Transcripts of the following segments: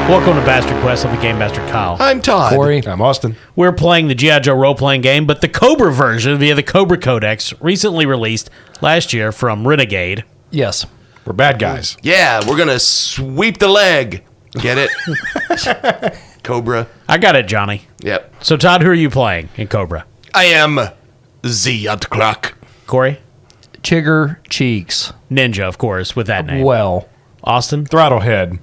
Welcome to Bastard Quest. I'm the Game Master Kyle. I'm Todd. Corey. I'm Austin. We're playing the G.I. Joe role-playing game, but the Cobra version via the Cobra Codex, recently released last year from Renegade. Yes. We're bad guys. Yeah, we're going to sweep the leg. Get it? Cobra. I got it, Johnny. Yep. So, Todd, who are you playing in Cobra? I am the Clock. Corey? Chigger Cheeks. Ninja, of course, with that name. Well. Austin? Throttlehead.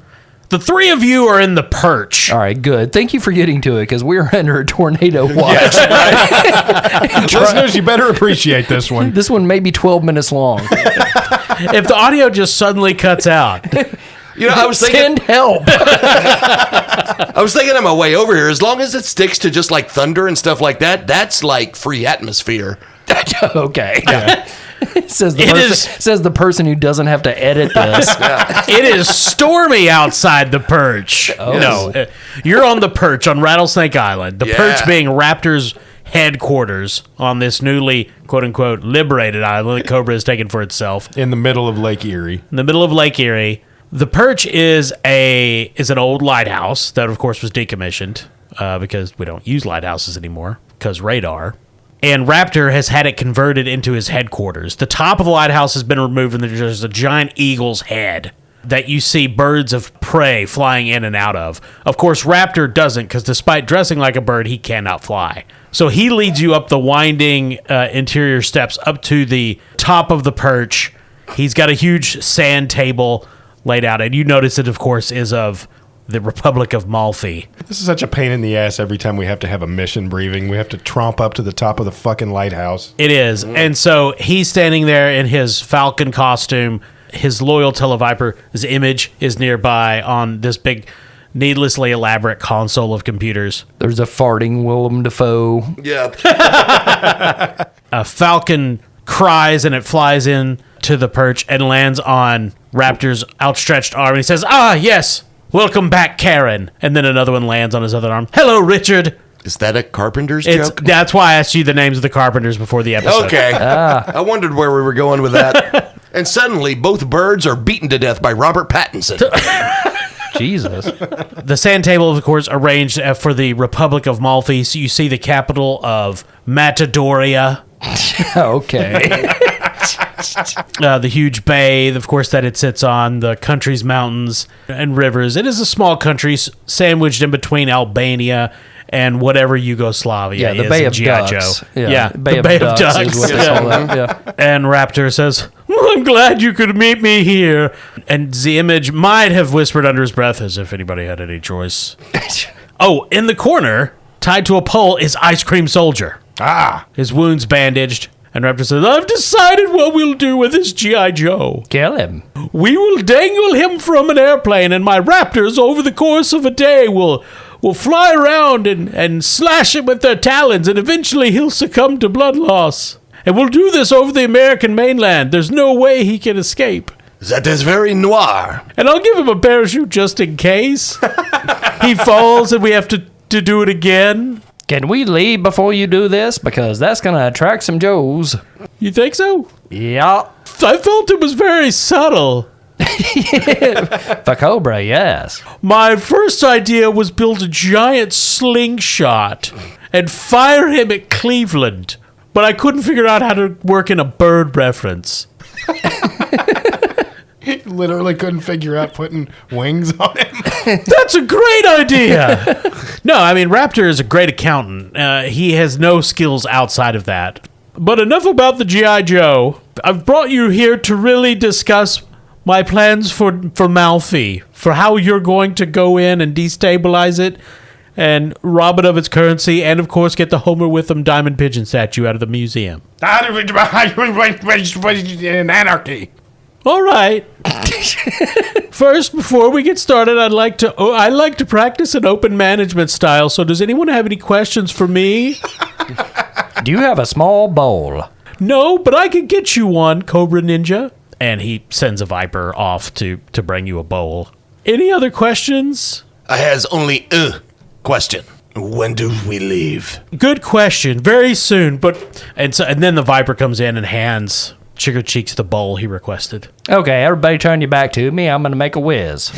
The three of you are in the perch. All right, good. Thank you for getting to it, because we're under a tornado watch. Listeners, you better appreciate this one. This one may be 12 minutes long. If the audio just suddenly cuts out. You know, I was thinking Send help. on my way over here, as long as it sticks to just like thunder and stuff like that, that's like free atmosphere. Okay. Yeah. says the person who doesn't have to edit this. It is stormy outside the perch. Oh. No, you're on the perch on Rattlesnake Island. The perch being Raptor's headquarters on this newly, quote-unquote, liberated island that Cobra has taken for itself. In the middle of Lake Erie. In the middle of Lake Erie. The perch is an old lighthouse that, of course, was decommissioned because we don't use lighthouses anymore because radar. And Raptor has had it converted into his headquarters. The top of the lighthouse has been removed, and there's a giant eagle's head that you see birds of prey flying in and out of. Of course, Raptor doesn't, because despite dressing like a bird, he cannot fly. So he leads you up the winding interior steps up to the top of the perch. He's got a huge sand table laid out, and you notice it, of course, is of the Republic of Malfy. This is such a pain in the ass every time we have to have a mission briefing. We have to tromp up to the top of the fucking lighthouse. It is. And so he's standing there in his Falcon costume. His loyal Televiper's image is nearby on this big, needlessly elaborate console of computers. There's a farting Willem Dafoe. Yeah. A falcon cries and it flies in to the perch and lands on Raptor's outstretched arm. And he says, "Ah, yes. Welcome back, Karen." And then another one lands on his other arm. "Hello, Richard." Is that a Carpenter's joke? That's why I asked you the names of the Carpenters before the episode. Okay. I wondered where we were going with that. And suddenly, both birds are beaten to death by Robert Pattinson. Jesus. The sand table, of course, arranged for the Republic of Malfy. So you see the capital of Matadoria. Okay. The huge bay, of course, that it sits on, the country's mountains and rivers. It is a small country sandwiched in between Albania and whatever Yugoslavia Yeah, the is Bay in of G.I. Ducks. Joe. Yeah, the Bay of Ducks. is what they call that. Yeah. And Raptor says, "Well, I'm glad you could meet me here." And the image might have whispered under his breath, as if anybody had any choice. Oh, in the corner, tied to a pole, is Ice Cream Soldier. Ah! His wounds bandaged. And Raptor says, "I've decided what we'll do with this G.I. Joe. Kill him. We will dangle him from an airplane, and my raptors, over the course of a day, will fly around and slash him with their talons, and eventually he'll succumb to blood loss. And we'll do this over the American mainland. There's no way he can escape. That is very noir. And I'll give him a parachute just in case he falls and we have to do it again." Can we leave before you do this? Because that's going to attract some Joes. You think so? Yeah. I felt it was very subtle. For Cobra, yes. My first idea was build a giant slingshot and fire him at Cleveland, but I couldn't figure out how to work in a bird reference. Literally couldn't figure out putting wings on him. That's a great idea. No, I mean, Raptor is a great accountant. He has no skills outside of that. But enough about the G.I. Joe. I've brought you here to really discuss my plans for Malfy, for how you're going to go in and destabilize it and rob it of its currency, and, of course, get the Homer Witham diamond pigeon statue out of the museum. In anarchy. All right. First, before we get started, I like to practice an open management style. So, does anyone have any questions for me? Do you have a small bowl? No, but I can get you one, Cobra Ninja. And he sends a Viper off to bring you a bowl. Any other questions? I has only a question. When do we leave? Good question. Very soon. And then the Viper comes in and hands Chigger Cheeks the bowl he requested. Okay, everybody turn your back to me. I'm going to make a whiz.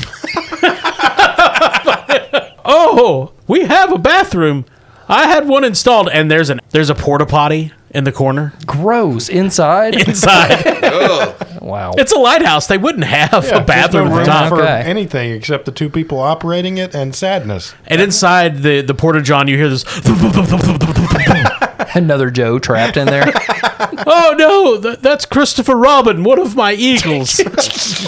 oh, we have a bathroom. I had one installed, and there's a porta potty in the corner. Gross. Inside? Oh. Wow. It's a lighthouse. They wouldn't have a bathroom There's no at the room top. for Okay. anything except the two people operating it and sadness. And inside the porta john, you hear this. Another Joe trapped in there. Oh no, that's Christopher Robin, one of my eagles.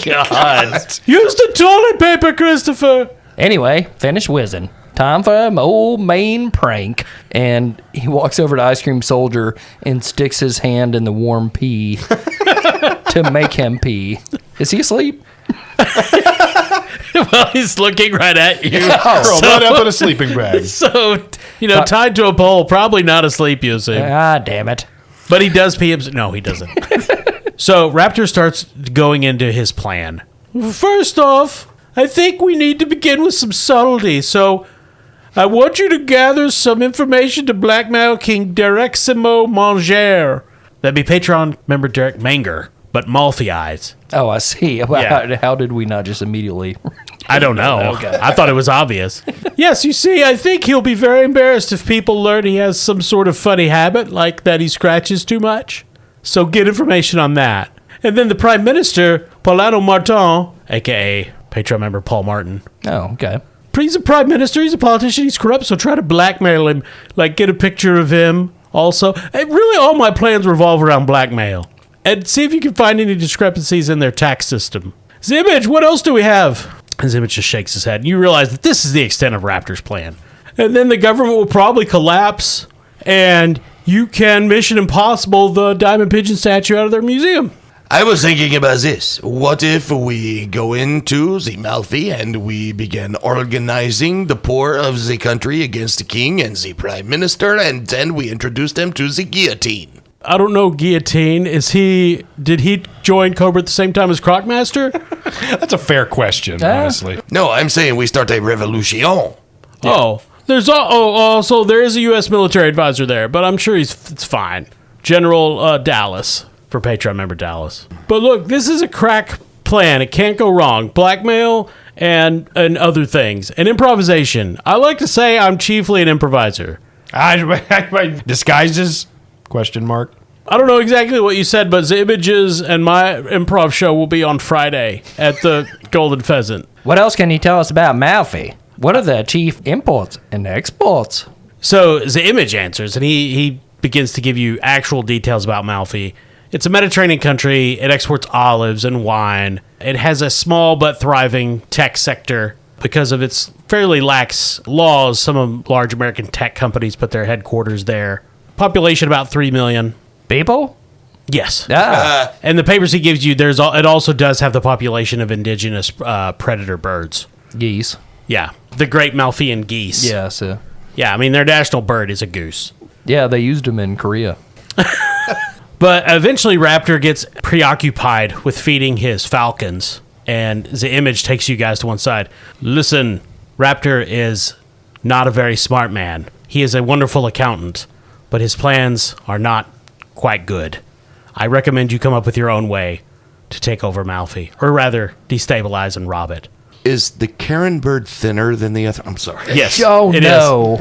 God. Use the toilet paper, Christopher. Anyway, finish whizzing. Time for an old main prank. And he walks over to Ice Cream Soldier and sticks his hand in the warm pee to make him pee. Is he asleep? Well, he's looking right at you. Curled right up in a sleeping bag. So, tied to a pole, probably not asleep, you see. Ah, damn it. But he does pee himself. No, he doesn't. So Raptor starts going into his plan. First off, I think we need to begin with some subtlety. So I want you to gather some information to blackmail King Dereximo Manger. That'd be Patreon member Derek Manger, but Malfy eyes. Oh, I see. Yeah. How did we not just immediately... I don't know. Okay. I thought it was obvious. Yes, you see, I think he'll be very embarrassed if people learn he has some sort of funny habit, like that he scratches too much. So get information on that. And then the Prime Minister, Paulano Martin, a.k.a. Patreon member Paul Martin. Oh, okay. He's a Prime Minister, he's a politician, he's corrupt, so try to blackmail him. Like, get a picture of him also. And really, all my plans revolve around blackmail. And see if you can find any discrepancies in their tax system. Zimage, what else do we have? And Zimage just shakes his head. And you realize that this is the extent of Raptor's plan. And then the government will probably collapse, and you can Mission Impossible the Diamond Pigeon statue out of their museum. I was thinking about this. What if we go into the Malfy and we begin organizing the poor of the country against the king and the prime minister, and then we introduce them to the guillotine? I don't know, Guillotine. Did he join Cobra at the same time as Crocmaster? That's a fair question, honestly. No, I'm saying we start a revolution. Oh, also there is a U.S. military advisor there, but I'm sure it's fine. General Dallas, for Patreon member Dallas. But look, this is a crack plan. It can't go wrong. Blackmail and other things. And improvisation. I like to say I'm chiefly an improviser. Disguises? Question mark. I don't know exactly what you said, but the images and my improv show will be on Friday at the Golden Pheasant. What else can you tell us about Malfy? What are the chief imports and exports? So the image answers, and he begins to give you actual details about Malfy. It's a Mediterranean country. It exports olives and wine. It has a small but thriving tech sector. Because of its fairly lax laws, some large American tech companies put their headquarters there. Population about 3 million. People? Yes. Ah. And the papers he gives you, it also does have the population of indigenous predator birds. Geese. Yeah. The great Malfian geese. Yeah, so. Yeah, I mean, their national bird is a goose. Yeah, they used them in Korea. But eventually Raptor gets preoccupied with feeding his falcons, and the image takes you guys to one side. Listen, Raptor is not a very smart man. He is a wonderful accountant, but his plans are not quite good. I recommend you come up with your own way to take over Malfy, or rather, destabilize and rob it. Is the Karen bird thinner than the other? I'm sorry. Yes. Oh, it no.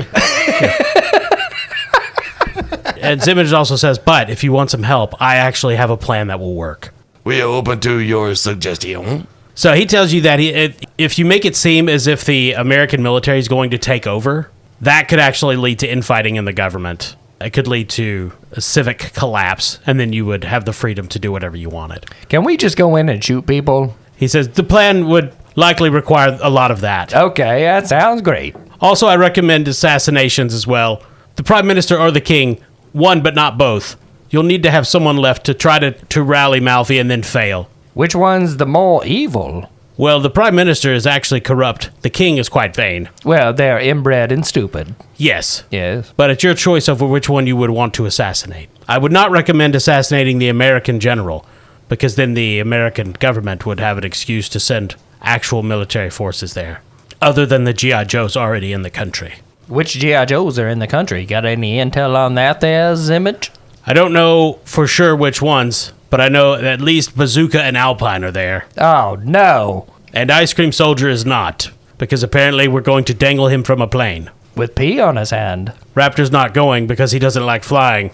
And Zimmage also says, but if you want some help, I actually have a plan that will work. We are open to your suggestion. So he tells you that if you make it seem as if the American military is going to take over, that could actually lead to infighting in the government. It could lead to a civic collapse, and then you would have the freedom to do whatever you wanted. Can we just go in and shoot people? He says the plan would likely require a lot of that. Okay, that sounds great. Also, I recommend assassinations as well. The prime minister or the king, one but not both. You'll need to have someone left to try to rally Malfy and then fail. Which one's the more evil? Well, the prime minister is actually corrupt. The king is quite vain. Well, they're inbred and stupid. Yes. Yes. But it's your choice over which one you would want to assassinate. I would not recommend assassinating the American general, because then the American government would have an excuse to send actual military forces there, other than the G.I. Joes already in the country. Which G.I. Joes are in the country? Got any intel on that there's image? I don't know for sure which ones, but I know at least Bazooka and Alpine are there. Oh, no. And Ice Cream Soldier is not. because apparently we're going to dangle him from a plane. With pee on his hand. Raptor's not going because he doesn't like flying.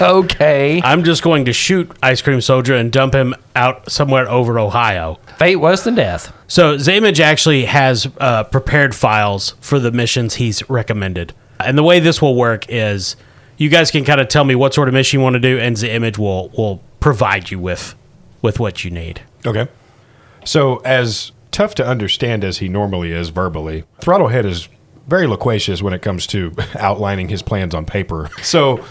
Okay. I'm just going to shoot Ice Cream Soldier and dump him out somewhere over Ohio. Fate worse than death. So Zamage actually has prepared files for the missions he's recommended. And the way this will work is you guys can kind of tell me what sort of mission you want to do, and Zamage will provide you with what you need. Okay. So, as tough to understand as he normally is verbally, Throttlehead is very loquacious when it comes to outlining his plans on paper. So,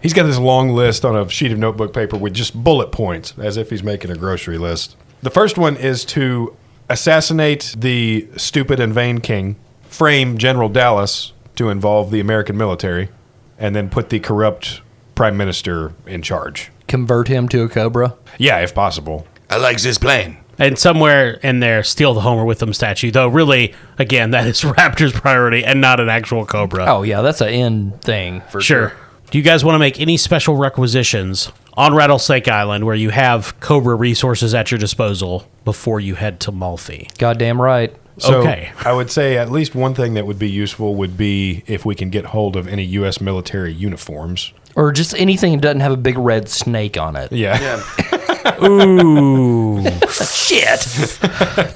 he's got this long list on a sheet of notebook paper with just bullet points, as if he's making a grocery list. The first one is to assassinate the stupid and vain king, frame General Dallas to involve the American military, and then put the corrupt prime minister in charge. Convert him to a cobra. Yeah, if possible. I like this plan. And somewhere in there, steal the Homer with them statue. Though, really, again, that is Raptor's priority and not an actual Cobra. Oh, yeah, that's an end thing for sure. Do you guys want to make any special requisitions on Rattlesnake Island where you have Cobra resources at your disposal before you head to Malfy? Goddamn right. So Okay. I would say at least one thing that would be useful would be if we can get hold of any U.S. military uniforms. Or just anything that doesn't have a big red snake on it. Yeah. Ooh. Shit.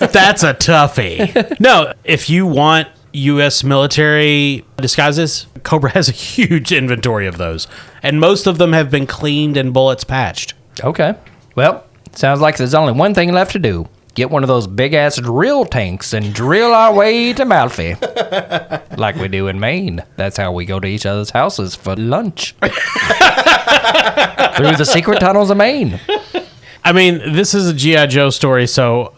That's a toughie. No, if you want U.S. military disguises, Cobra has a huge inventory of those. And most of them have been cleaned and bullets patched. Okay. Well, sounds like there's only one thing left to do. Get one of those big-ass drill tanks and drill our way to Malfy. Like we do in Maine. That's how we go to each other's houses for lunch. Through the secret tunnels of Maine. I mean, this is a G.I. Joe story, so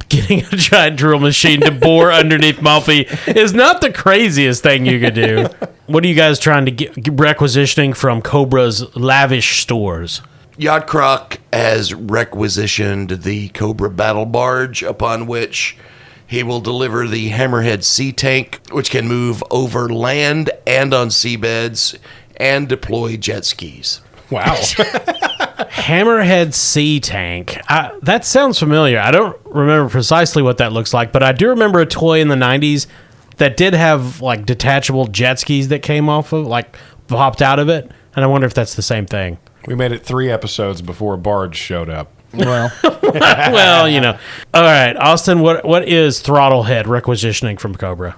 getting a giant drill machine to bore underneath Malfy is not the craziest thing you could do. What are you guys trying to get requisitioning from Cobra's lavish stores? Yacht Croc has requisitioned the Cobra battle barge, upon which he will deliver the Hammerhead Sea Tank, which can move over land and on seabeds and deploy jet skis. Wow. Hammerhead Sea Tank. That sounds familiar. I don't remember precisely what that looks like, but I do remember a toy in the 90s that did have like detachable jet skis that came off of, like popped out of it. And I wonder if that's the same thing. We made it 3 episodes before a barge showed up. Well, Well, you know. All right, Austin, what is Throttlehead requisitioning from Cobra?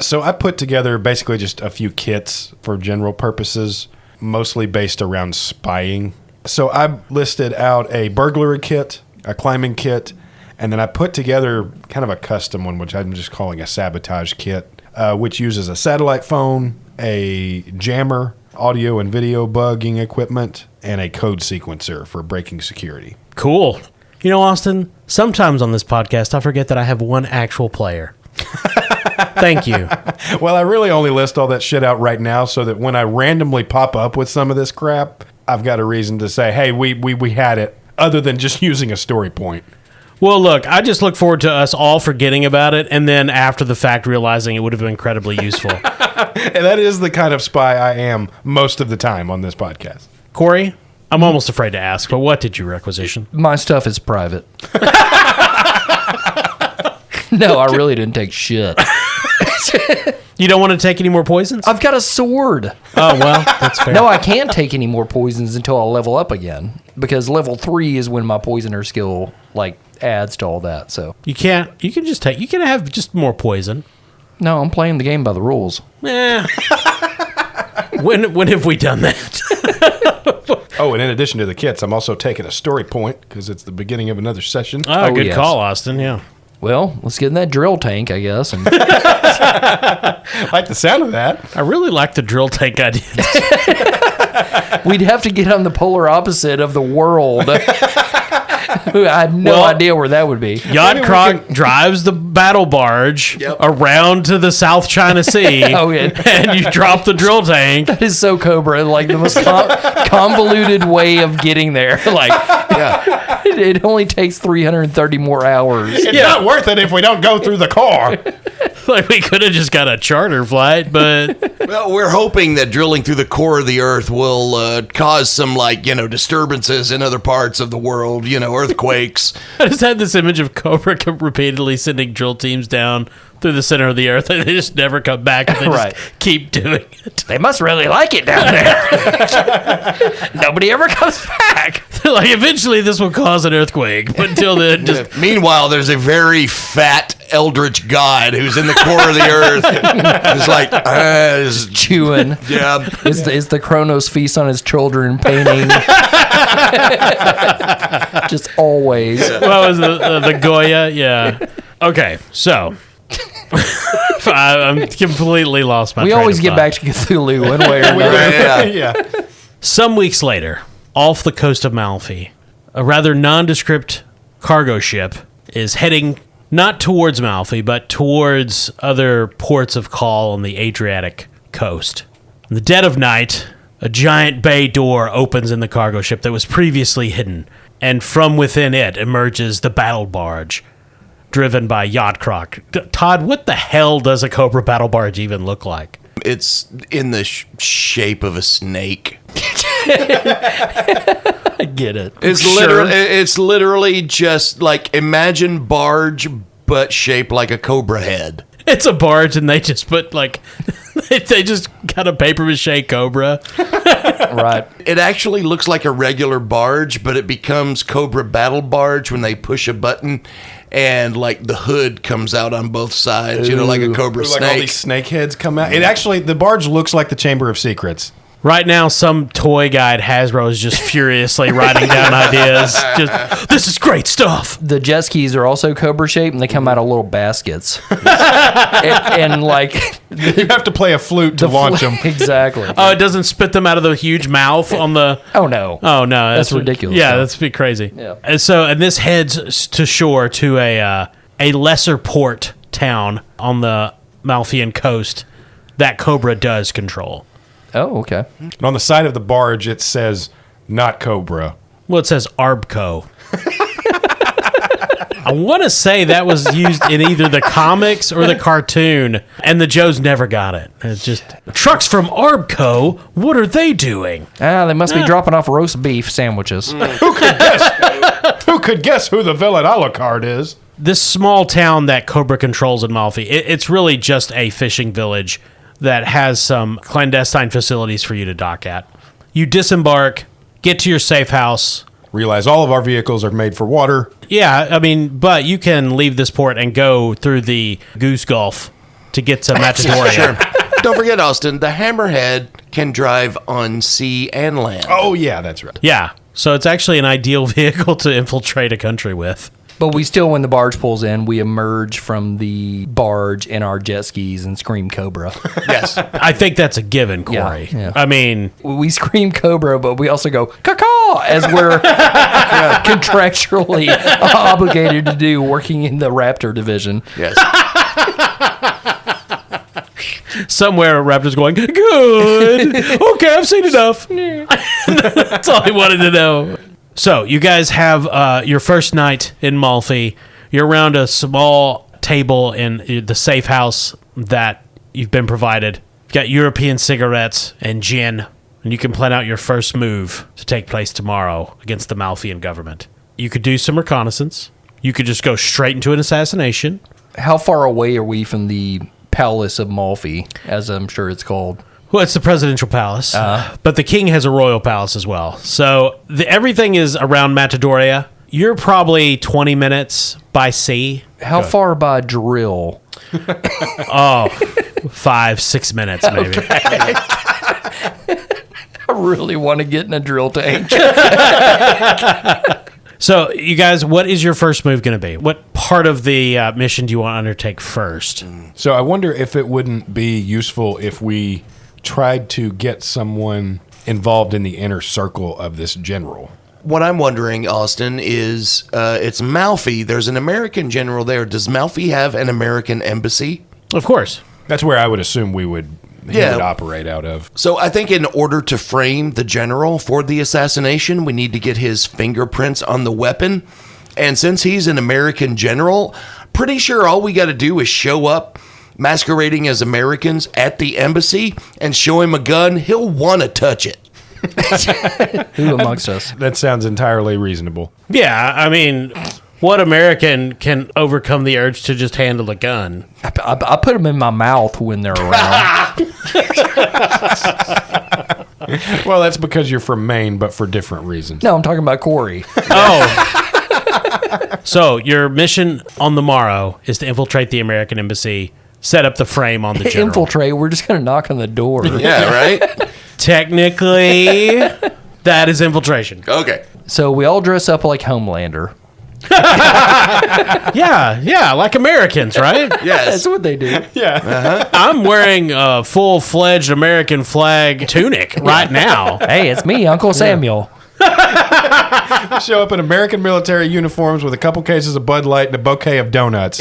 So I put together basically just a few kits for general purposes, mostly based around spying. So I listed out a burglary kit, a climbing kit, and then I put together kind of a custom one, which I'm just calling a sabotage kit, which uses a satellite phone, a jammer, audio and video bugging equipment, and a code sequencer for breaking security. Cool. You know, Austin, sometimes on this podcast, I forget that I have one actual player. Thank you. Well, I really only list all that shit out right now so that when I randomly pop up with some of this crap, I've got a reason to say, hey, we had it, other than just using a story point. Well, look, I just look forward to us all forgetting about it and then after the fact realizing it would have been incredibly useful. And that is the kind of spy I am most of the time on this podcast. Corey, I'm almost afraid to ask, but what did you requisition? my stuff is private. No, I really didn't take shit. You don't want to take any more poisons? I've got a sword. Oh, well, that's fair. No, I can't take any more poisons until I level up again. Because level 3 is when my poisoner skill, adds to all that, so. You can have just more poison. No, I'm playing the game by the rules. Eh. When have we done that? Oh, and in addition to the kits, I'm also taking a story point because it's the beginning of another session. Oh, good yes. call, Austin, yeah. Well, let's get in that drill tank, I guess. And I like the sound of that. I really like the drill tank idea. we'd have to get on the polar opposite of the world. I have no idea where that would be. Yacht Croc drives the battle barge around to the South China Sea, Oh, yeah. and you drop the drill tank. That is so Cobra, the most convoluted way of getting there. It only takes 330 more hours. It's not worth it if we don't go through the car. Like, we could have just got a charter flight, but Well, we're hoping that drilling through the core of the earth will cause some, disturbances in other parts of the world, earthquakes. I just had this image of Cobra repeatedly sending drill teams down through the center of the earth, and they just never come back, and they Right. just keep doing it. They must really like it down there. Nobody ever comes back. They're like, eventually this will cause an earthquake, but until then, just Meanwhile, there's a very fat eldritch god who's in the core of the earth. It's like, Chewing. yeah. Is the Kronos feast on his children painting? Just always. what was the Goya? Yeah. Okay, so I'm completely lost my. We train always of get thought. back to Cthulhu one way or another. Yeah. Yeah. Some weeks later, off the coast of Malfy, a rather nondescript cargo ship is heading not towards Malfy, but towards other ports of call on the Adriatic coast. In the dead of night, a giant bay door opens in the cargo ship that was previously hidden, and from within it emerges the battle barge, driven by Yacht Croc. Todd, what the hell does a Cobra battle barge even look like? It's in the shape of a snake. I get it. It's literally just like, imagine barge, but shaped like a cobra head. It's a barge, and they just put, they just got a paper mache Cobra. Right. It actually looks like a regular barge, but it becomes Cobra Battle Barge when they push a button and the hood comes out on both sides, like a cobra Like all snake. these snake heads come out. It actually, the barge looks like the Chamber of Secrets. Right now, some toy guy at Hasbro is just furiously writing down ideas. Just, this is great stuff. The jet skis are also Cobra shaped, and they come out of little baskets. and You have to play a flute to launch them. Exactly. Oh, it doesn't spit them out of the huge mouth on the. Oh no. Oh no, That's ridiculous, Yeah, though. that's pretty crazy. Yeah. And this heads to shore to a lesser port town on the Malfian coast that Cobra does control. Oh, okay. And on the side of the barge, it says, not Cobra. Well, it says Arbco. I want to say that was used in either the comics or the cartoon, and the Joes never got it. It's just, trucks from Arbco, what are they doing? They must be dropping off roast beef sandwiches. Who could guess who the villain a la carte is? This small town that Cobra controls in Malfy, it's really just a fishing village that has some clandestine facilities for you to dock at. You disembark, get to your safe house. Realize all of our vehicles are made for water. Yeah, I mean, but you can leave this port and go through the Goose Gulf to get to Matadoria. Sure. Don't forget, Austin, the Hammerhead can drive on sea and land. Oh, yeah, that's right. Yeah, so it's actually an ideal vehicle to infiltrate a country with. But we still, when the barge pulls in, we emerge from the barge in our jet skis and scream Cobra. Yes. I think that's a given, Corey. Yeah. I mean, We scream Cobra, but we also go caw as we're contractually obligated to do working in the Raptor division. Yes. somewhere Raptor's going, good. Okay, I've seen enough. That's all I wanted to know. So, you guys have your first night in Malfy. You're around a small table in the safe house that you've been provided. You've got European cigarettes and gin, and you can plan out your first move to take place tomorrow against the Malfian government. You could do some reconnaissance. You could just go straight into an assassination. How far away are we from the Palace of Malfy, as I'm sure it's called? Well, it's the presidential palace, but the king has a royal palace as well. So everything is around Matadoria. You're probably 20 minutes by sea. How far by drill? 5-6 minutes, maybe. I really want to get in a drill tank. So, you guys, what is your first move going to be? What part of the mission do you want to undertake first? So I wonder if it wouldn't be useful if we tried to get someone involved in the inner circle of this general. What I'm wondering, Austin, is it's Malfy. There's an American general there. Does Malfy have an American embassy? Of course. That's where I would assume he would operate out of. So I think in order to frame the general for the assassination, we need to get his fingerprints on the weapon. And since he's an American general, pretty sure all we got to do is show up, masquerading as Americans at the embassy and show him a gun, he'll want to touch it. Who amongst us? That sounds entirely reasonable. Yeah, I mean, what American can overcome the urge to just handle a gun? I put them in my mouth when they're around. Well, that's because you're from Maine, but for different reasons. No, I'm talking about Corey. Oh. So your mission on the morrow is to infiltrate the American embassy, set up the frame on the general. Infiltrate. We're just going to knock on the door. Yeah, right? Technically, that is infiltration. Okay. So we all dress up like Homelander. Yeah, like Americans, right? Yes. That's what they do. I'm wearing a full-fledged American flag tunic right now. Hey, it's me, Uncle Samuel. Show up in American military uniforms with a couple cases of Bud Light and a bouquet of donuts.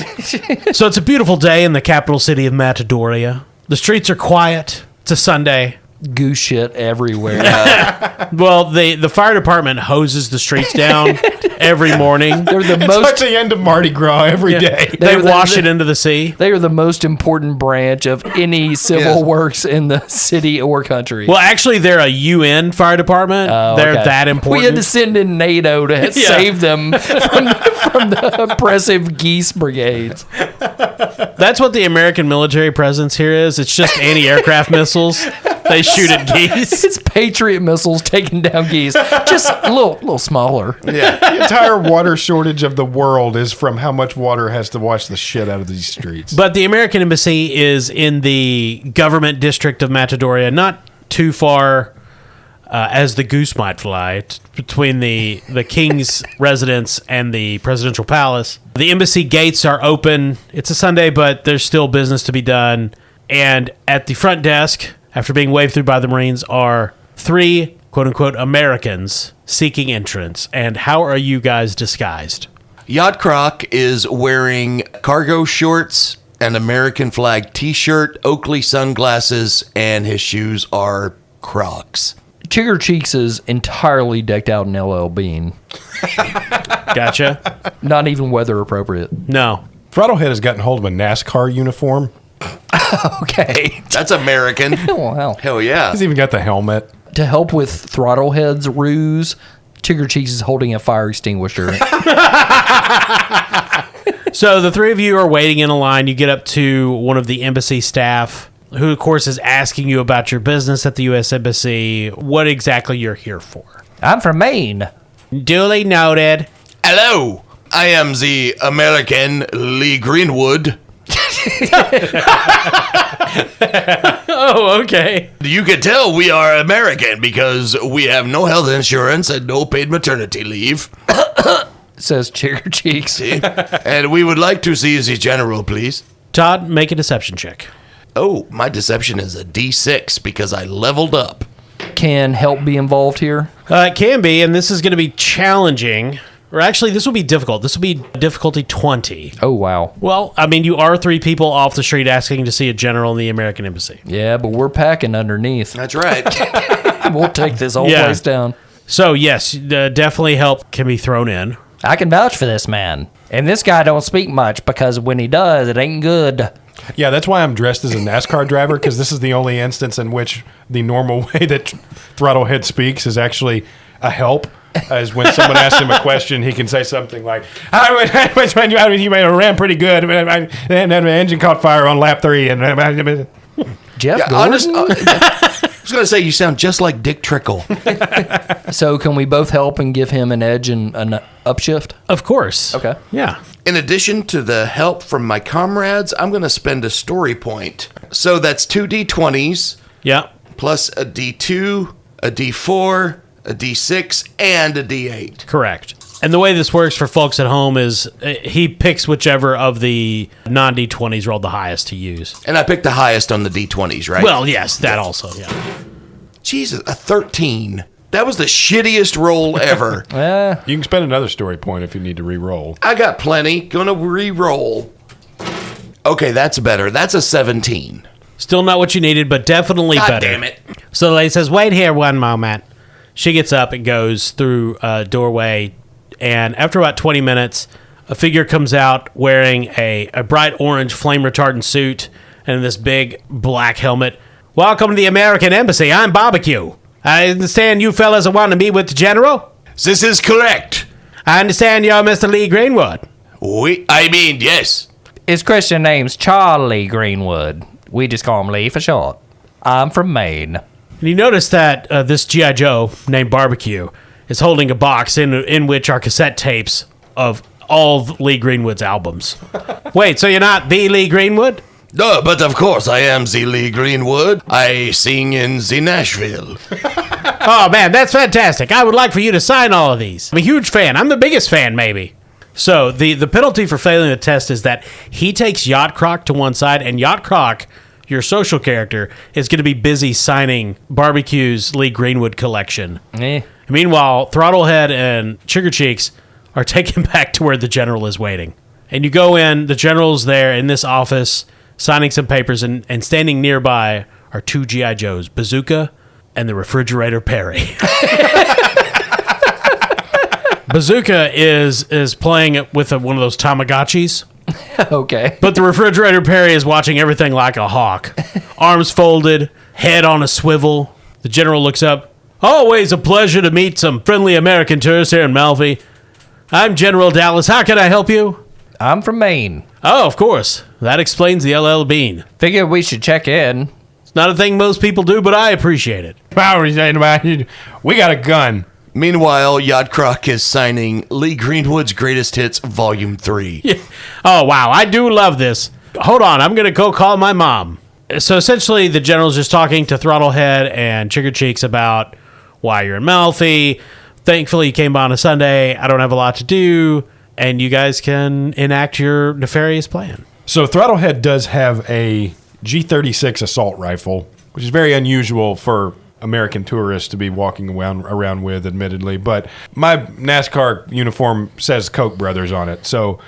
So it's a beautiful day in the capital city of Matadoria. The streets are quiet. It's a Sunday. Goose shit everywhere. Well, the fire department hoses the streets down every morning. They're the It's most. like the end of Mardi Gras every day. They They're wash it into the sea. They are the most important branch of any civil Yes. works in the city or country. Well, actually, they're a UN fire department. Oh, They're okay. that important. We had to send in NATO to save them from the oppressive geese brigades. That's what the American military presence here is. It's just anti-aircraft missiles. They shoot at geese. It's Patriot missiles taking down geese, just a little smaller. Yeah. The entire water shortage of the world is from how much water has to wash the shit out of these streets. But the American embassy is in the government district of Matadoria, not too far as the goose might fly, between the king's residence and the presidential palace. The embassy gates are open. It's a Sunday, but there's still business to be done. And at the front desk, after being waved through by the Marines, are 3 quote-unquote Americans seeking entrance. And how are you guys disguised? Yacht Croc is wearing cargo shorts, an American flag t-shirt, Oakley sunglasses, and his shoes are Crocs. Chigger Cheeks is entirely decked out in LL Bean. Gotcha? Not even weather appropriate. No. Throttlehead has gotten hold of a NASCAR uniform. Okay. That's American. Oh, wow. Hell yeah. He's even got the helmet. To help with Throttlehead's ruse, Chigger Cheeks is holding a fire extinguisher. So the 3 of you are waiting in a line. You get up to one of the embassy staff, who, of course, is asking you about your business at the U.S. Embassy, what exactly you're here for. I'm from Maine. Duly noted. Hello. I am the American Lee Greenwood. Oh, okay. You can tell we are American because we have no health insurance and no paid maternity leave. Says Chigger Cheeks. And we would like to see the general, please. Todd, make a deception check. Oh, my deception is a D6 because I leveled up. Can help be involved here? It can be, and this is going to be challenging. Or actually, this will be difficult. This will be difficulty 20. Oh, wow. Well, I mean, you are 3 people off the street asking to see a general in the American Embassy. Yeah, but we're packing underneath. That's right. We'll take this whole Yeah. place down. So, yes, definitely help can be thrown in. I can vouch for this man. And this guy don't speak much because when he does, it ain't good. Yeah, that's why I'm dressed as a NASCAR driver, because this is the only instance in which the normal way that Throttlehead speaks is actually a help. As when someone asks him a question, he can say something like, you ran pretty good, and the engine caught fire on lap 3. And Jeff Yeah, Gordon? I was going to say, you sound just like Dick Trickle. So can we both help and give him an edge and an upshift? Of course. Okay. Yeah. In addition to the help from my comrades, I'm going to spend a story point. So that's 2 D20s Yeah. plus a D2, a D4, a D6, and a D8. Correct. And the way this works for folks at home is he picks whichever of the non-D20s rolled the highest to use. And I picked the highest on the D20s, right? Well, yes, that also, yeah. Jesus, a 13. That was the shittiest roll ever. you can spend another story point if you need to re-roll. I got plenty. Gonna re-roll. Okay, that's better. That's a 17. Still not what you needed, but definitely God better. damn it. So the lady says, wait here one moment. She gets up and goes through a doorway, and after about 20 minutes, a figure comes out wearing a bright orange flame retardant suit and this big black helmet. Welcome to the American Embassy. I'm Barbecue. I understand you fellas are wanting to meet with the general? This is correct. I understand you're Mr. Lee Greenwood. Yes. His Christian name's Charlie Greenwood. We just call him Lee for short. I'm from Maine. And you notice that this G.I. Joe named Barbecue is holding a box in which are cassette tapes of all of Lee Greenwood's albums. Wait, so you're not the Lee Greenwood? No, but of course I am the Lee Greenwood. I sing in the Nashville. Oh, man, that's fantastic. I would like for you to sign all of these. I'm a huge fan. I'm the biggest fan, maybe. So the penalty for failing the test is that he takes Yacht Croc to one side, and Yacht Croc, your social character, is going to be busy signing Barbecue's Lee Greenwood collection. Meanwhile, Throttlehead and Sugar Cheeks are taken back to where the general is waiting. And you go in, the general's there in this office, signing some papers, and standing nearby are two G.I. Joes, Bazooka and the Refrigerator Perry. Bazooka is playing with one of those Tamagotchis. Okay. But the Refrigerator Perry is watching everything like a hawk. Arms folded, head on a swivel. The general looks up. Always a pleasure to meet some friendly American tourists here in Malfy. I'm General Dallas. How can I help you? I'm from Maine. Oh, of course. That explains the LL Bean. Figured we should check in. It's not a thing most people do, but I appreciate it. We got a gun. Meanwhile, Yacht Croc is signing Lee Greenwood's Greatest Hits Volume 3. Oh, wow. I do love this. Hold on. I'm going to go call my mom. So essentially, the general's just talking to Throttlehead and Sugar Cheeks about why you're in Malfy. Thankfully, you came by on a Sunday. I don't have a lot to do. And you guys can enact your nefarious plan. So Throttlehead does have a G36 assault rifle, which is very unusual for American tourists to be walking around with, admittedly. But my NASCAR uniform says Koch brothers on it. So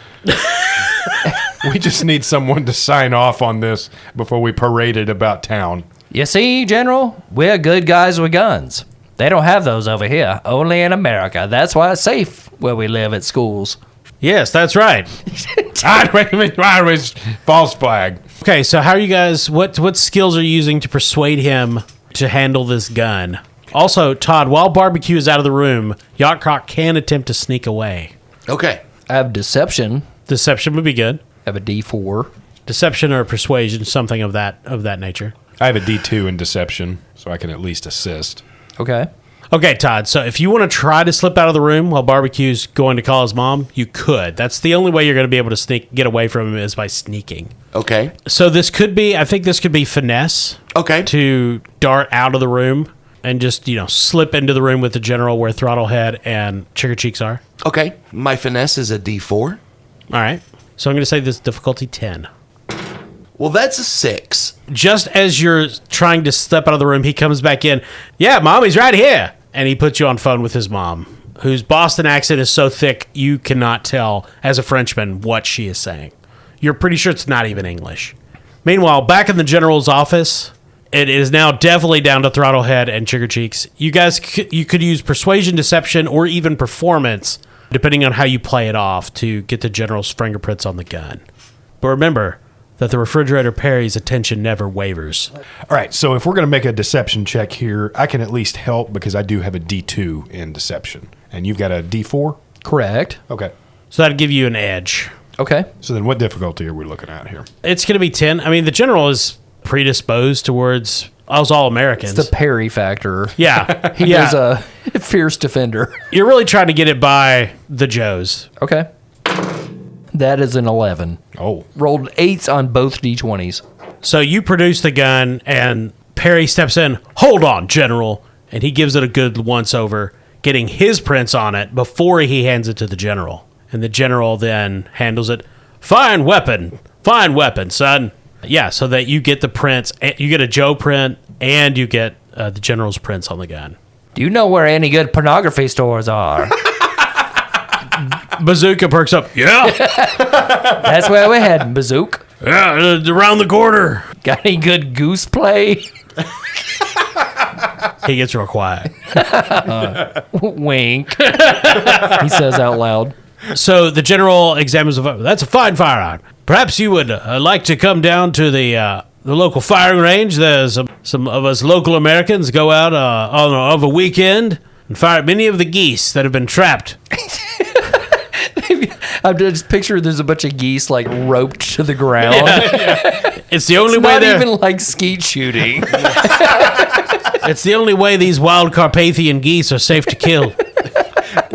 we just need someone to sign off on this before we parade it about town. You see, General, we're good guys with guns. They don't have those over here, only in America. That's why it's safe where we live at schools. Yes, that's right. False flag. Okay, so how are you guys, what skills are you using to persuade him to handle this gun? Also, Todd, while Barbecue is out of the room, Yacht Croc can attempt to sneak away. Okay. I have deception. Deception would be good. I have a D4. Deception or persuasion, something of that nature. I have a D2 in deception, so I can at least assist. Okay. Okay, Todd, so if you want to try to slip out of the room while Barbecue's going to call his mom, you could. That's the only way you're going to be able to get away from him is by sneaking. Okay. So I think this could be finesse. Okay. To dart out of the room and just, slip into the room with the general where Throttlehead and Sugar Cheeks are. Okay. My finesse is a D4. All right. So I'm going to say this difficulty 10. Well, that's a 6. Just as you're trying to step out of the room, he comes back in. Yeah, Mom, he's right here. And he puts you on phone with his mom, whose Boston accent is so thick you cannot tell, as a Frenchman, what she is saying. You're pretty sure it's not even English. Meanwhile, back in the general's office, it is now definitely down to Throttlehead and Sugar Cheeks. You guys, you could use persuasion, deception, or even performance, depending on how you play it off, to get the general's fingerprints on the gun. But remember that the Refrigerator Perry's attention never wavers. All right, so if we're going to make a deception check here, I can at least help because I do have a D2 in deception. And you've got a D4? Correct. Okay. So that'd give you an edge. Okay. So then what difficulty are we looking at here? It's going to be 10. I mean, the general is predisposed towards us all Americans. It's the Perry factor. Yeah. He is a fierce defender. You're really trying to get it by the Joes. Okay. That is an 11. Oh. Rolled 8s on both D20s. So you produce the gun, and Perry steps in. Hold on, General. And he gives it a good once-over, getting his prints on it before he hands it to the general. And the general then handles it. Fine weapon, son. Yeah, so that you get the prints. You get a Joe print, and you get the general's prints on the gun. Do you know where any good pornography stores are? Bazooka perks up. Yeah. That's where we're heading, Bazooka. Yeah, around the corner. Got any good goose play? He gets real quiet. Wink. He says out loud. So the general examines the. That's a fine firearm. Perhaps you would like to come down to the the local firing range. There's some of us local Americans go out of a weekend and fire at many of the geese that have been trapped. I'm just picturing there's a bunch of geese like roped to the ground. It's the only It's way not they're... even like skeet shooting. It's the only way these wild Carpathian geese are safe to kill.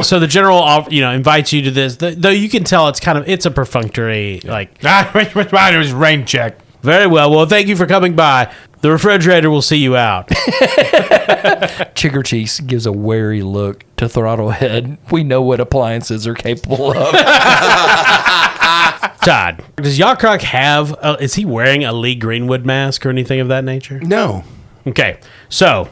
So the general, invites you to this. Though you can tell it's a perfunctory, like... It was rain check. Very well. Well, thank you for coming by. The refrigerator will see you out. Chigger Cheeks gives a wary look to Throttlehead. We know what appliances are capable of. Todd, does Yakrock have... is he wearing a Lee Greenwood mask or anything of that nature? No. Okay, so...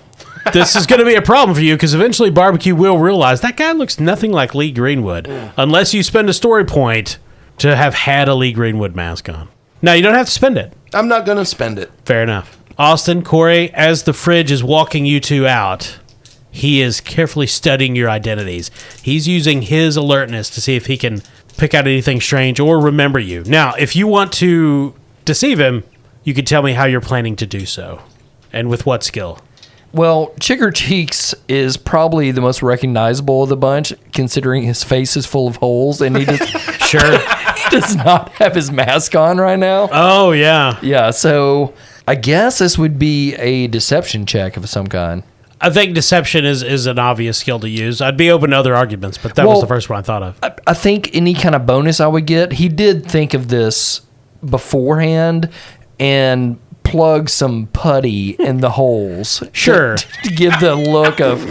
this is going to be a problem for you because eventually Barbecue will realize that guy looks nothing like Lee Greenwood unless you spend a story point to have had a Lee Greenwood mask on. Now, you don't have to spend it. I'm not going to spend it. Fair enough. Austin, Corey, as the fridge is walking you two out, he is carefully studying your identities. He's using his alertness to see if he can pick out anything strange or remember you. Now, if you want to deceive him, you can tell me how you're planning to do so and with what skill. Well, Chigger Cheeks is probably the most recognizable of the bunch, considering his face is full of holes and he just Sure. does not have his mask on right now. Oh, yeah. Yeah, so I guess this would be a deception check of some kind. I think deception is an obvious skill to use. I'd be open to other arguments, but that was the first one I thought of. I think any kind of bonus I would get, he did think of this beforehand and plug some putty in the holes. Sure. To give the look of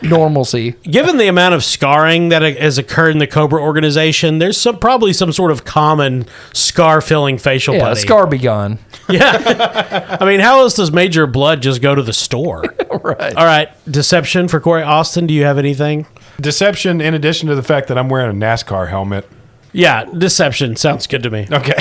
normalcy. Given the amount of scarring that has occurred in the Cobra organization, there's probably some sort of common scar-filling facial Yeah, putty. scar be gone. Yeah. I mean, how else does Major Blood just go to the store? Right. All right. Deception for Corey. Austin, do you have anything? Deception, in addition to the fact that I'm wearing a NASCAR helmet. Yeah, deception. Sounds good to me. Okay.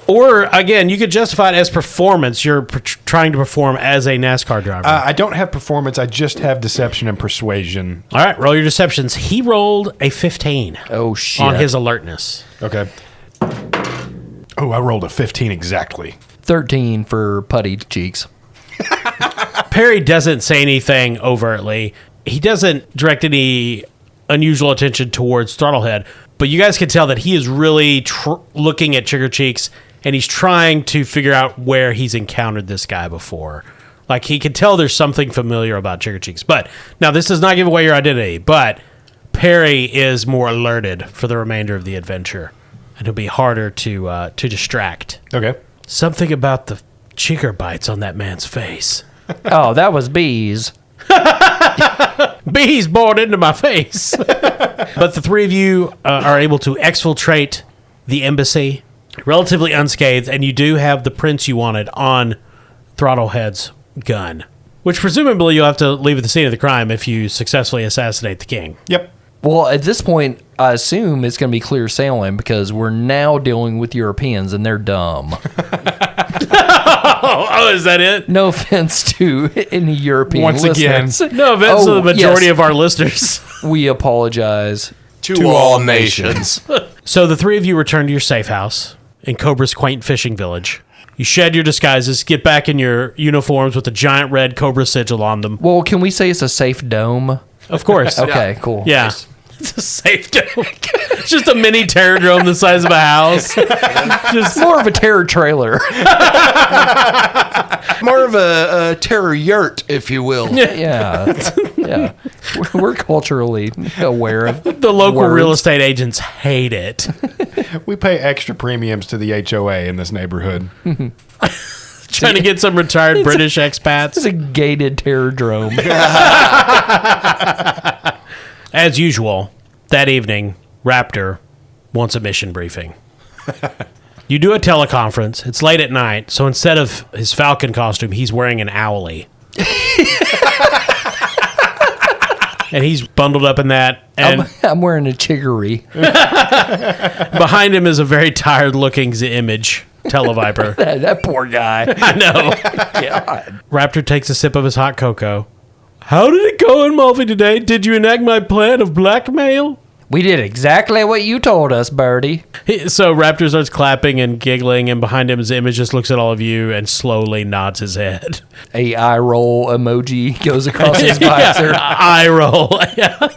Or, again, you could justify it as performance. You're trying to perform as a NASCAR driver. I don't have performance. I just have deception and persuasion. All right, roll your deceptions. He rolled a 15 Oh, shit. on his alertness. Okay. Oh, I rolled a 15 exactly. 13 for putty cheeks. Perry doesn't say anything overtly. He doesn't direct any unusual attention towards Throttlehead, but you guys can tell that he is really looking at Chigger Cheeks, and he's trying to figure out where he's encountered this guy before. Like, he can tell there's something familiar about Chigger Cheeks. But, now, this does not give away your identity, but Perry is more alerted for the remainder of the adventure, and he'll be harder to distract. Okay. Something about the chigger bites on that man's face. Oh, that was bees. Bees bored into my face. But the three of you are able to exfiltrate the embassy relatively unscathed, and you do have the prints you wanted on Throttlehead's gun, which presumably you'll have to leave at the scene of the crime if you successfully assassinate the king. Yep. Well, at this point, I assume it's going to be clear sailing because we're now dealing with Europeans and they're dumb. Oh, is that it? No offense to any European Once again. listeners. No offense to the majority yes. of our listeners. We apologize. To all nations. So the three of you return to your safe house in Cobra's quaint fishing village. You shed your disguises, get back in your uniforms with a giant red Cobra sigil on them. Well, can we say it's a safe dome? Of course. Okay, cool. Yeah. Nice. It's a safe dome. It's just a mini terror drone the size of a house. Just more of a terror trailer. More of a terror yurt, if you will. Yeah. Yeah. We're culturally aware of The local words. real estate agents hate it. We pay extra premiums to the HOA in this neighborhood. Trying to get some retired British expats. It's a gated terror drone. As usual, that evening, Raptor wants a mission briefing. You do a teleconference. It's late at night, so instead of his Falcon costume, he's wearing an owlie. And he's bundled up in that. And I'm wearing a chiggery. behind him is a very tired-looking image, Televiper. That poor guy. I know. God. Raptor takes a sip of his hot cocoa. How did it go in Malfy today? Did you enact my plan of blackmail? We did exactly what you told us, Birdie. So Raptor starts clapping and giggling, and behind him, his image just looks at all of you and slowly nods his head. A eye roll emoji goes across his visor. Eye roll.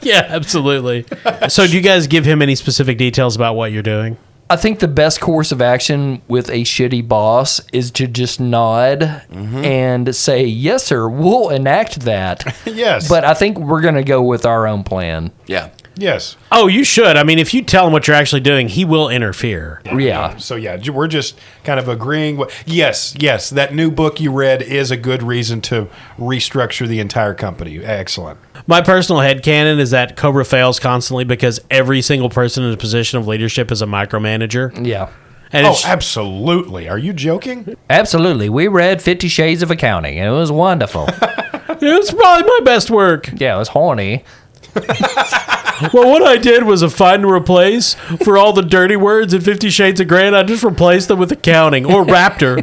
Yeah, absolutely. So do you guys give him any specific details about what you're doing? I think the best course of action with a shitty boss is to just nod and say, yes, sir, we'll enact that. Yes. But I think we're going to go with our own plan. Yeah. Yes. Oh, you should. I mean, if you tell him what you're actually doing, he will interfere. Yeah. So yeah, we're just kind of agreeing. Yes, that new book you read is a good reason to restructure the entire company. Excellent. My personal headcanon is that Cobra fails constantly because every single person in a position of leadership is a micromanager. Yeah. And Oh, it's, absolutely. Are you joking? Absolutely. We read 50 Shades of Accounting, and it was wonderful. it's probably my best work. Yeah, it was horny. Well, what I did was a find and replace for all the dirty words in 50 Shades of Grey, and I just replaced them with accounting or Raptor.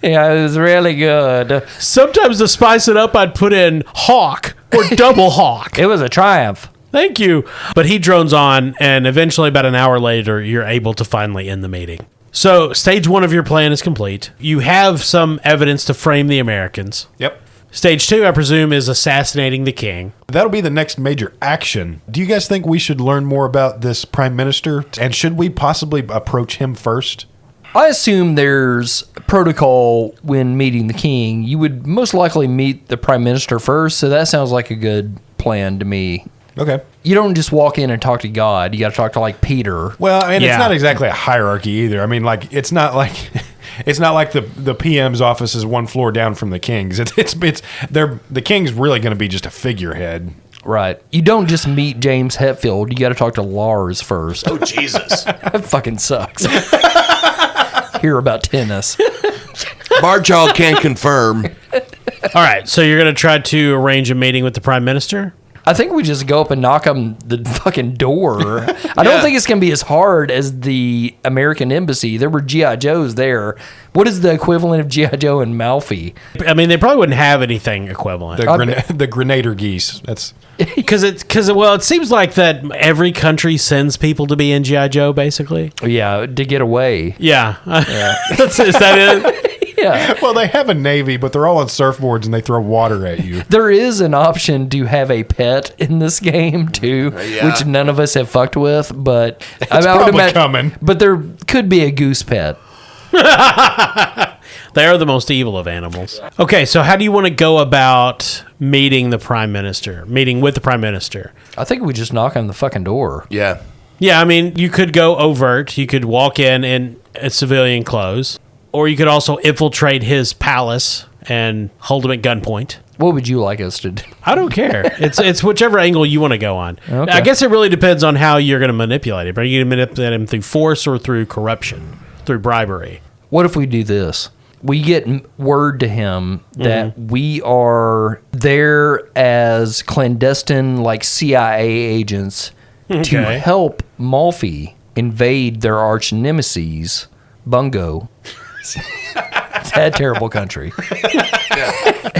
Yeah, it was really good. Sometimes to spice it up, I'd put in Hawk or Double Hawk. It was a triumph. Thank you. But he drones on, and eventually, about an hour later, you're able to finally end the meeting. So, stage 1 of your plan is complete. You have some evidence to frame the Americans. Yep. Stage 2, I presume, is assassinating the king. That'll be the next major action. Do you guys think we should learn more about this prime minister? And should we possibly approach him first? I assume there's protocol when meeting the king. You would most likely meet the prime minister first, so that sounds like a good plan to me. Okay. You don't just walk in and talk to God. You got to talk to, like, Peter. Well, I mean, Yeah. it's not exactly a hierarchy either. I mean, like, it's not like the PM's office is one floor down from the king's. The king's really going to be just a figurehead. Right. You don't just meet James Hetfield. You got to talk to Lars first. Oh, Jesus. That fucking sucks. Hear about tennis. Barchild can't confirm. All right, so you're going to try to arrange a meeting with the prime minister? I think we just go up and knock on the fucking door. I don't think it's going to be as hard as the American embassy. There were G.I. Joes there. What is the equivalent of G.I. Joe in Malfy? I mean, they probably wouldn't have anything equivalent. The Grenadier geese. That's Because it seems like that every country sends people to be in G.I. Joe, basically. Yeah, to get away. Yeah. Is that it? Yeah. well, they have a navy, but they're all on surfboards and they throw water at you. There is an option to have a pet in this game, too, Yeah. which none of us have fucked with, but... It's probably coming. But there could be a goose pet. They are the most evil of animals. Okay, so how do you want to go about meeting with the prime minister? I think we just knock on the fucking door. Yeah. Yeah, I mean, you could go overt. You could walk in civilian clothes. Or you could also infiltrate his palace and hold him at gunpoint. What would you like us to do? I don't care. It's whichever angle you want to go on. Okay. I guess it really depends on how you're going to manipulate him. Are you going to manipulate him through force or through corruption, through bribery? What if we do this? We get word to him that we are there as clandestine, like CIA agents to Okay. help Malfy invade their arch nemesis, Bungo. That terrible country.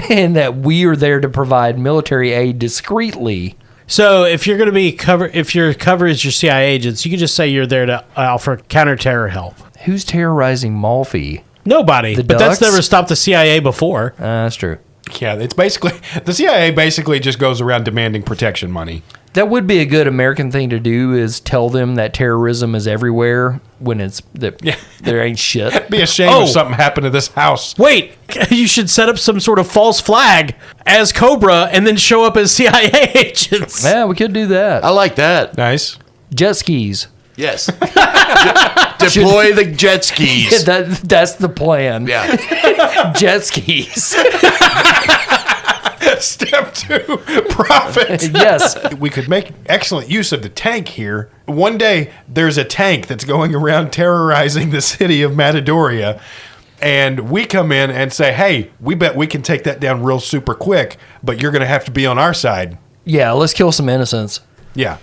And that we are there to provide military aid discreetly. So if you're going to be if your cover is your CIA agents, you can just say you're there to offer counter-terror help. Who's terrorizing Malfy? Nobody. The But that's ducks? never stopped the CIA before. That's true. Yeah, it's basically the CIA basically just goes around demanding protection money. That would be a good American thing to do, is tell them that terrorism is everywhere when it's that there ain't shit. Be a shame Oh. if something happened to this house. Wait, you should set up some sort of false flag as Cobra and then show up as CIA agents. Yeah, we could do that. I like that. Nice. Jet skis. Yes. Deploy the jet skis. That's the plan. Yeah. Jet skis. Step 2, profit. Yes. We could make excellent use of the tank here. One day, there's a tank that's going around terrorizing the city of Matadoria. And we come in and say, hey, we bet we can take that down real super quick, but you're going to have to be on our side. Yeah, let's kill some innocents. Yeah.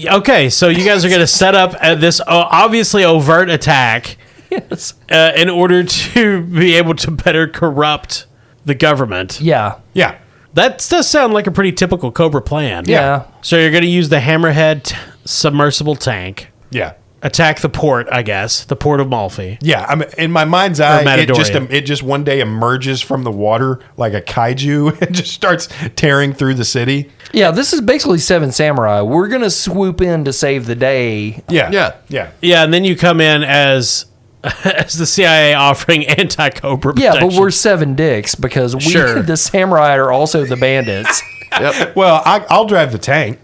Okay, so you guys are going to set up this obviously overt attack Yes. in order to be able to better corrupt the government. Yeah. Yeah. That does sound like a pretty typical Cobra plan. Yeah. So you're going to use the Hammerhead submersible tank, Yeah. attack the port, I guess, the port of Malfy. Yeah, I mean, in my mind's eye, Matadoria. it just one day emerges from the water like a kaiju and just starts tearing through the city. Yeah, this is basically Seven Samurai. We're going to swoop in to save the day. Yeah, Yeah. yeah. Yeah, and then you come in as the CIA offering anti-Cobra Yeah, protection. but we're seven dicks because Sure. the samurai are also the bandits. Yep. Well, I'll drive the tank.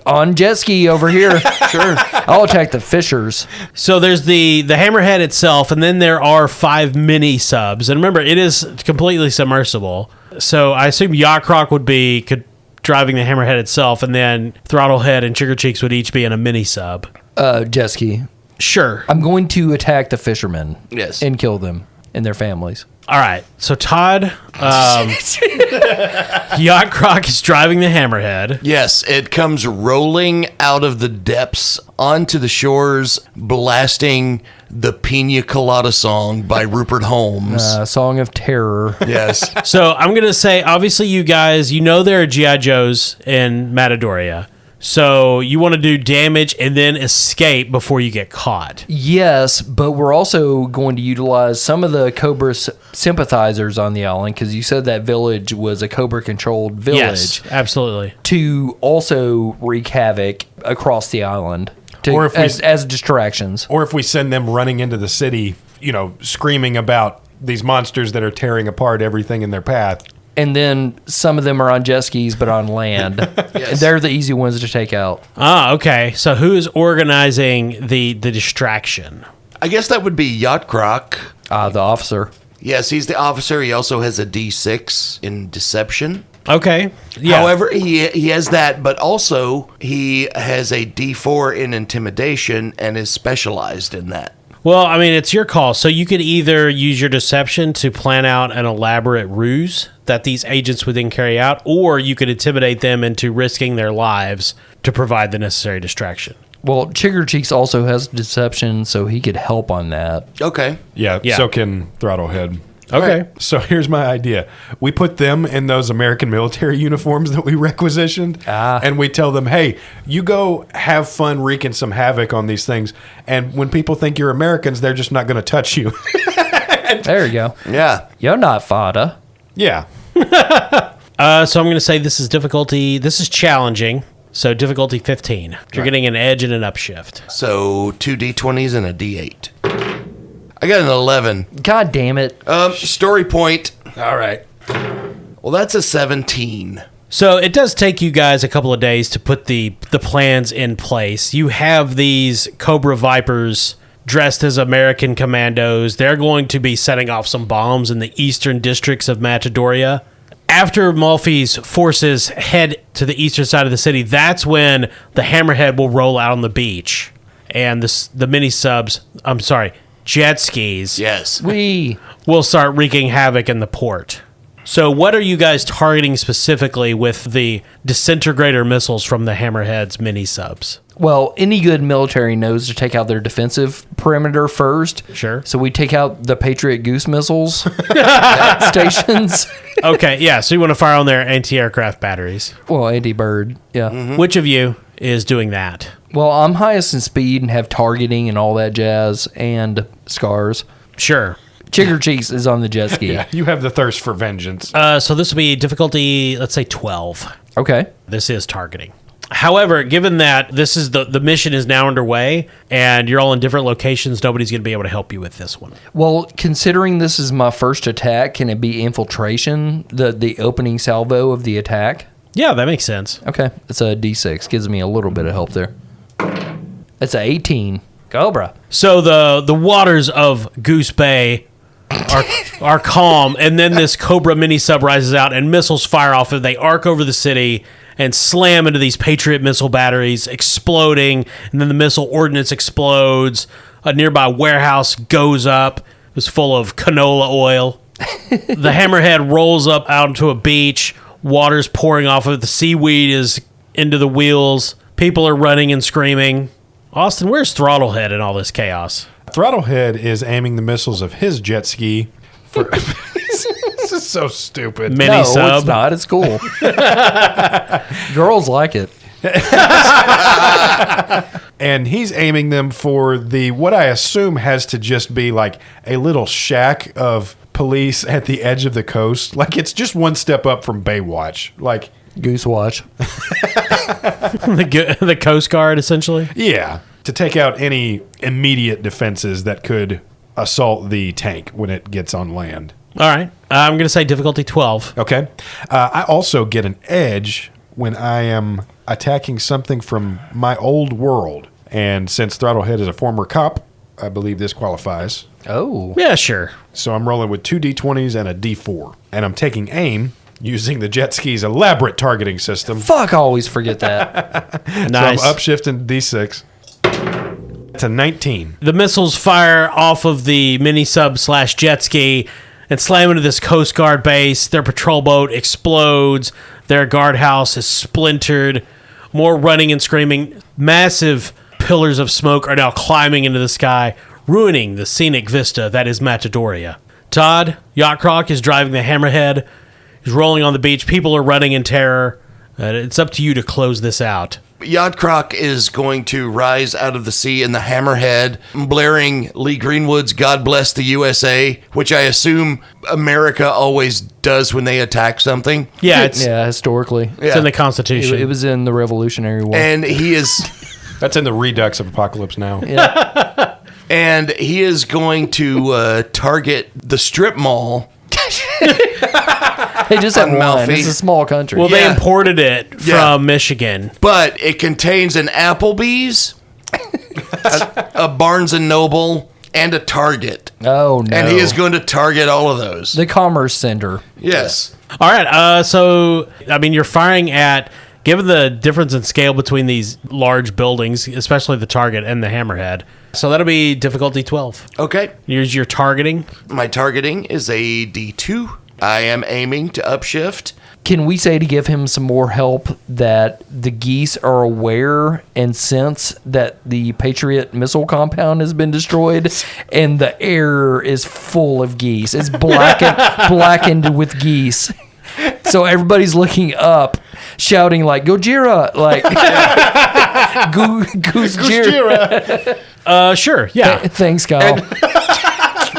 On jet ski over here. Sure. I'll attack the fishers. So there's the Hammerhead itself, and then there are 5 mini subs. And remember, it is completely submersible. So I assume Yacht Croc would be driving the Hammerhead itself, and then Throttlehead and Chigger Cheeks would each be in a mini sub. Jet ski. Sure. I'm going to attack the fishermen. Yes. And kill them and their families. All right. So Todd, Yacht Croc is driving the Hammerhead. Yes, it comes rolling out of the depths onto the shores, blasting the Pina Colada song by Rupert Holmes. Song of Terror. Yes. So I'm going to say, obviously, you guys, you know there are G.I. Joes in Matadoria. So you want to do damage and then escape before you get caught. Yes, but we're also going to utilize some of the Cobra sympathizers on the island because you said that village was a Cobra-controlled village. Yes, absolutely. To also wreak havoc across the island Or if we- as distractions. Or if we send them running into the city, screaming about these monsters that are tearing apart everything in their path. And then some of them are on jet skis, but on land. Yes. They're the easy ones to take out. Ah, okay. So who is organizing the distraction? I guess that would be Yacht Croc. The officer. Yes, he's the officer. He also has a D6 in deception. Okay. Yeah. However, he has that, but also he has a D4 in intimidation and is specialized in that. Well, I mean, it's your call. So you could either use your deception to plan out an elaborate ruse that these agents would then carry out, or you could intimidate them into risking their lives to provide the necessary distraction. Well, Chigger Cheeks also has deception, so he could help on that. Okay. Yeah, Yeah. so can Throttlehead. Okay. So here's my idea. We put them in those American military uniforms that we requisitioned, and we tell them, hey, you go have fun wreaking some havoc on these things, and when people think you're Americans, they're just not going to touch you. There you go. Yeah. You're not fodder. Yeah. So I'm going to say this is challenging. So difficulty 15. You're getting an edge and an upshift. So 2 D20s and a D8. I got an 11. God damn it. Story point. All right. Well, that's a 17. So it does take you guys a couple of days to put the plans in place. You have these Cobra Vipers dressed as American commandos. They're going to be setting off some bombs in the eastern districts of Matadoria. After Malfy's forces head to the eastern side of the city, that's when the Hammerhead will roll out on the beach. And the jet skis Yes. will start wreaking havoc in the port. So what are you guys targeting specifically with the disintegrator missiles from the Hammerhead's mini subs? Well, any good military knows to take out their defensive perimeter first. Sure. So we take out the Patriot Goose missiles stations. Okay, yeah, so you want to fire on their anti-aircraft batteries. Well, anti-bird. Yeah. Which of you is doing that? Well, I'm highest in speed and have targeting and all that jazz and scars. Sure. Chigger Cheeks is on the jet ski. Yeah, you have the thirst for vengeance. So this will be difficulty, let's say 12. Okay. This is targeting. However, given that this is the mission is now underway and you're all in different locations, nobody's going to be able to help you with this one. Well, considering this is my first attack, can it be infiltration, the opening salvo of the attack? Yeah, that makes sense. Okay. It's a D6. Gives me a little bit of help there. It's a 18. Cobra. So the waters of Goose Bay are calm, and then this Cobra mini sub rises out, and missiles fire off, and they arc over the city and slam into these Patriot missile batteries, exploding, and then the missile ordnance explodes. A nearby warehouse goes up. It was full of canola oil. The Hammerhead rolls up out onto a beach. Water's pouring off of it. The seaweed is into the wheels. People are running and screaming. Austin, where's Throttlehead in all this chaos? Throttlehead is aiming the missiles of his jet ski for. This is so stupid. Mini No, sub. it's not. It's cool. Girls like it. And he's aiming them for what I assume has to just be like a little shack of police at the edge of the coast. Like it's just one step up from Baywatch. Like, Goose watch. The Coast Guard, essentially. yeah, to take out any immediate defenses that could assault the tank when it gets on land. All right. I'm going to say difficulty 12. Okay. I also get an edge when I am attacking something from my old world. And since Throttlehead is a former cop, I believe this qualifies. Oh. Yeah, sure. So I'm rolling with 2 D20s and a D4. And I'm taking aim using the jet ski's elaborate targeting system. Fuck, I always forget that. Nice. So I'm upshifting D6. It's a 19. The missiles fire off of the mini sub / jet ski and slam into this Coast Guard base. Their patrol boat explodes. Their guardhouse is splintered. More running and screaming. Massive pillars of smoke are now climbing into the sky, ruining the scenic vista that is Matadoria. Todd, Yacht Croc is driving the Hammerhead. He's rolling on the beach. People are running in terror. It's up to you to close this out. Yacht Croc is going to rise out of the sea in the Hammerhead, blaring Lee Greenwood's God Bless the USA, which I assume America always does when they attack something. Yeah, it's Historically. it's in the Constitution. It was in the Revolutionary War. And he is That's in the Redux of Apocalypse Now. yeah. and he is going to target the strip mall. They just have On one. Malfy. It's a small country. Well, they Yeah. imported it Yeah. from Michigan. But it contains an Applebee's, a Barnes and Noble, and a Target. oh, no. And he is going to target all of those. The Commerce Center. Yes. All right. So, I mean, you're firing at, given the difference in scale between these large buildings, especially the Target and the Hammerhead. So that'll be difficulty 12. Okay. Here's your targeting. My targeting is a D2. I am aiming to upshift. Can we say to give him some more help that the geese are aware and sense that the Patriot missile compound has been destroyed and the air is full of geese? It's blackened with geese. So everybody's looking up, shouting like "Gojira!" like Goose Jira. Sure. Yeah. Thanks, Kyle.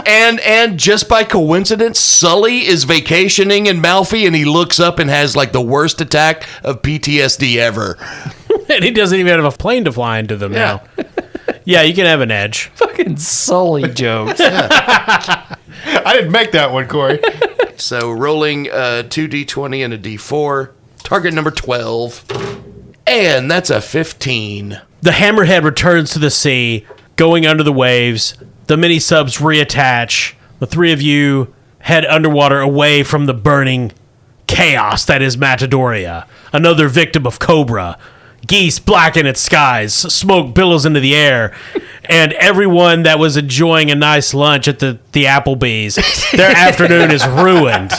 And just by coincidence, Sully is vacationing in Malfy, and he looks up and has like the worst attack of PTSD ever. And he doesn't even have a plane to fly into them now. Yeah, you can have an edge. Fucking Sully jokes. I didn't make that one, Corey. So rolling 2d20 and a d4. Target number 12. And that's a 15. The Hammerhead returns to the sea, going under the waves. The mini subs reattach. The three of you head underwater away from the burning chaos that is Matadoria. Another victim of Cobra. Geese blacken its skies. Smoke billows into the air. And everyone that was enjoying a nice lunch at the Applebee's, their afternoon is ruined.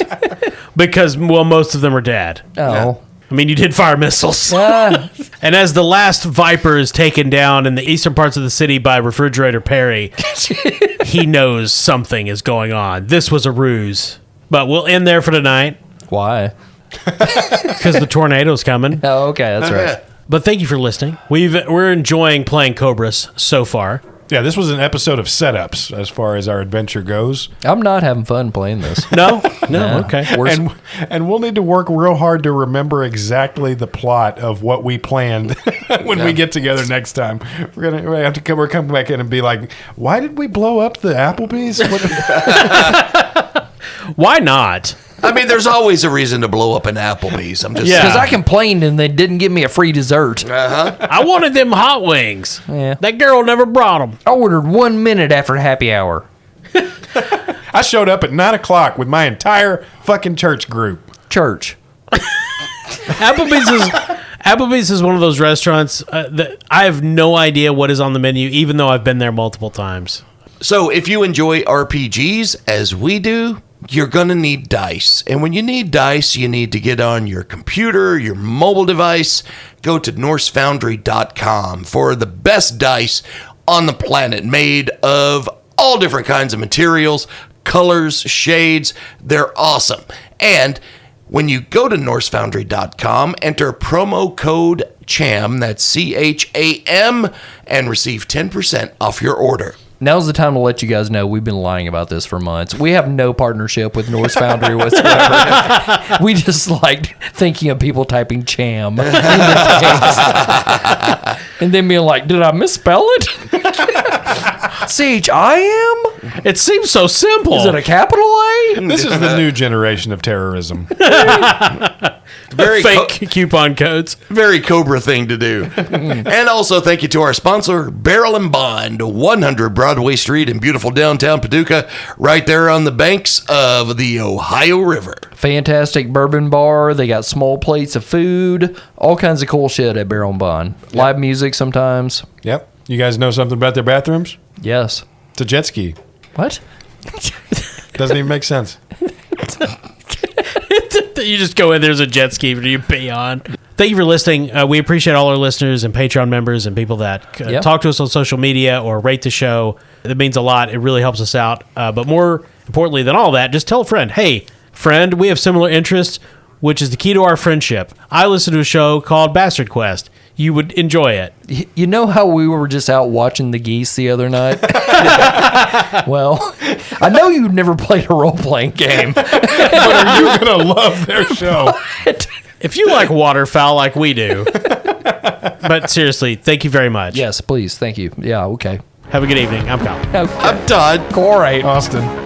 Because, well, most of them are dead. Oh. I mean, you did fire missiles. Ah. And as the last Viper is taken down in the eastern parts of the city by Refrigerator Perry, he knows something is going on. This was a ruse. But we'll end there for tonight Why? because the tornado's coming. Oh, okay, that's right. But thank you for listening. We're enjoying playing Cobras so far. Yeah, this was an episode of setups as far as our adventure goes. I'm not having fun playing this. No? No, okay. And we'll need to work real hard to remember exactly the plot of what we planned when we get together next time. We're gonna have to come back in and be like, why did we blow up the Applebee's? Why not? I mean, there's always a reason to blow up an Applebee's. I'm just Yeah. Because I complained and they didn't give me a free dessert. I wanted them hot wings. Yeah. That girl never brought them. I ordered 1 minute after happy hour. I showed up at 9 o'clock with my entire fucking church group. Church. Applebee's is one of those restaurants that I have no idea what is on the menu, even though I've been there multiple times. So if you enjoy RPGs as we do, you're going to need dice. And when you need dice, you need to get on your computer, your mobile device. Go to NorseFoundry.com for the best dice on the planet, made of all different kinds of materials, colors, shades. They're awesome. And when you go to NorseFoundry.com, enter promo code CHAM, that's CHAM, and receive 10% off your order. Now's the time to let you guys know we've been lying about this for months. We have no partnership with Norse Foundry whatsoever. We just liked thinking of people typing "cham" in the things. And then being like, "Did I misspell it? CHIM? It seems so simple. Is it a capital A?" This is the new generation of terrorism. Very fake coupon codes? Very Cobra thing to do. And also thank you to our sponsor, Barrel and Bond, 100 Broadway Street in beautiful downtown Paducah, right there on the banks of the Ohio River. Fantastic bourbon bar. They got small plates of food, all kinds of cool shit at Barrel and Bond. Live music sometimes. Yep. You guys know something about their bathrooms? Yes. It's a jet ski. What? Doesn't even make sense. You just go in, there's a jet ski for you to pee on. Thank you for listening. We appreciate all our listeners and Patreon members and people that talk to us on social media or rate the show. It means a lot. It really helps us out. But more importantly than all that, just tell a friend, hey, friend, we have similar interests, which is the key to our friendship. I listen to a show called Bastard Quest. You would enjoy it. You know how we were just out watching the geese the other night? Well, I know you've never played a role-playing game. But are you going to love their show? If you like waterfowl like we do. But seriously, thank you very much. Yes, please. Thank you. Yeah, okay. Have a good evening. I'm Kyle. I'm Todd. Corey. Austin.